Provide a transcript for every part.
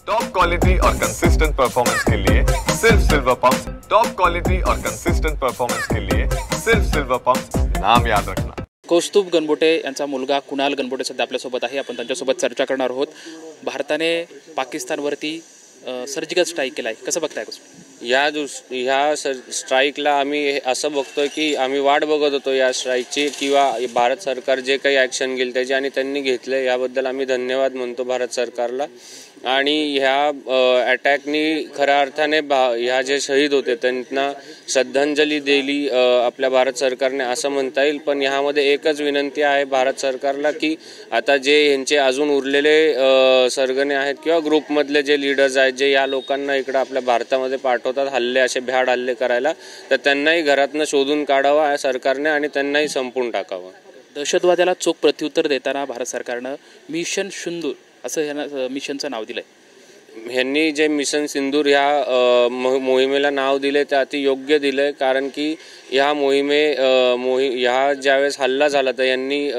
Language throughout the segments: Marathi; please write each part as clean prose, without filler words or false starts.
टॉप क्वालिटी और कंसिस्टेंट परफॉर्मेंस के लिए सिर्फ सिल्वर पंप्स। टॉप क्वालिटी और कंसिस्टेंट परफॉर्मेंस के लिए सिर्फ सिल्वर पंप्स, नाम याद रखना। कौस्तुभ गणबोटे यांचा मुलगा कुणाल गणबोटे सध्या आपल्यासोबत आहे। आपण त्यांच्यासोबत चर्चा करणार आहोत। भारताने पाकिस्तानवरती सर्जिकल स्ट्राईक केला आहे, कसं बघताय ह्या स्ट्राईकला आम्ही असं बघतोय की आम्ही वाट बघत होतो या स्ट्राईकची, किंवा भारत सरकार जे काही ॲक्शन घेईल त्याची, आणि त्यांनी घेतले याबद्दल आम्ही धन्यवाद म्हणतो भारत सरकारला। आणि ह्या अटॅकनी खऱ्या अर्थाने ह्या जे शहीद होते त्यांना श्रद्धांजली दिली आपल्या भारत सरकारने असं म्हणता येईल। पण ह्यामध्ये एकच विनंती आहे भारत सरकारला की आता जे यांचे अजून उरलेले सरगणे आहेत किंवा ग्रुपमधले जे लीडर्स आहेत जे या लोकांना इकडं आपल्या भारतामध्ये पाठवतात हल्ले, असे भ्याड हल्ले करायला, तर त्यांनाही घरातनं शोधून काढावा सरकारने आणि त्यांनाही संपून टाकावं। दहशतवाद्याला चोख प्रत्युत्तर देताना भारत सरकारनं मिशन सिंदूर असं ह्या मिशनचं नाव दिलंय। ह्यांनी जे मिशन सिंदूर ह्या मोहिमेला नाव दिले ते अति योग्य दिलंय, कारण की ह्या ह्या ज्यावेळेस हल्ला झाला तर यांनी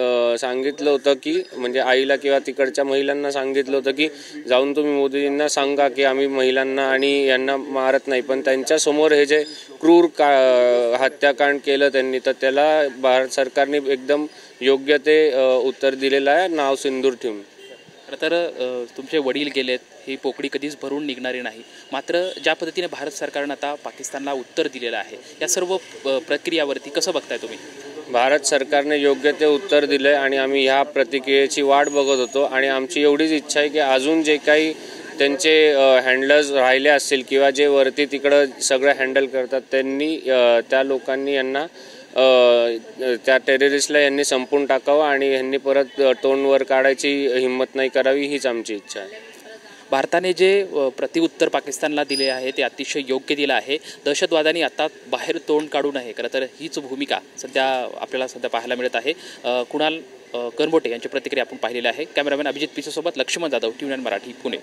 सांगितलं होतं की, म्हणजे आईला किंवा तिकडच्या महिलांना सांगितलं होतं की जाऊन तुम्ही मोदींना सांगा की आम्ही महिलांना आणि यांना मारत नाही, पण त्यांच्यासमोर हे जे क्रूर हत्याकांड केलं त्यांनी, तर त्याला भारत सरकारने एकदम योग्य ते उत्तर दिलेलं आहे नाव सिंदूर ठेवून। तर तुमचे वडील गेलेत, ही पोकळी कधीच भरून निघणारी नाही, मात्र ज्या पद्धतीने भारत सरकारनं आता पाकिस्तानला उत्तर दिलेलं आहे, या सर्व प्रक्रियावरती कसं बघताय तुम्ही? भारत सरकारने योग्य ते उत्तर दिले आणि आम्ही ह्या प्रतिक्रियेची वाट बघत होतो। आणि आमची एवढीच इच्छा आहे की अजून जे काही त्यांचे हँडलर्स राहिले असतील किंवा जे वरती तिकडं सगळं हँडल करतात त्यांनी त्या लोकांनी यांना त्या टेररिस्टला यांनी संपून टाकावं आणि यांनी परत तोंडवर काढायची हिंमत नाही करावी, हीच आमची इच्छा आहे। भारताने जे प्रत्युत्तर पाकिस्तानला दिले आहे ते अतिशय योग्य दिलं आहे। दहशतवाद्यांनी आता बाहेर तोंड काढू नये, खरं तर हीच भूमिका आपल्याला पाहायला मिळत आहे। कुणाल गणबोटे यांची प्रतिक्रिया आपण पाहिलेली आहे। कॅमेरामॅन अभिजित पिसेसोबत लक्ष्मण जाधव, TVN मराठी, पुणे।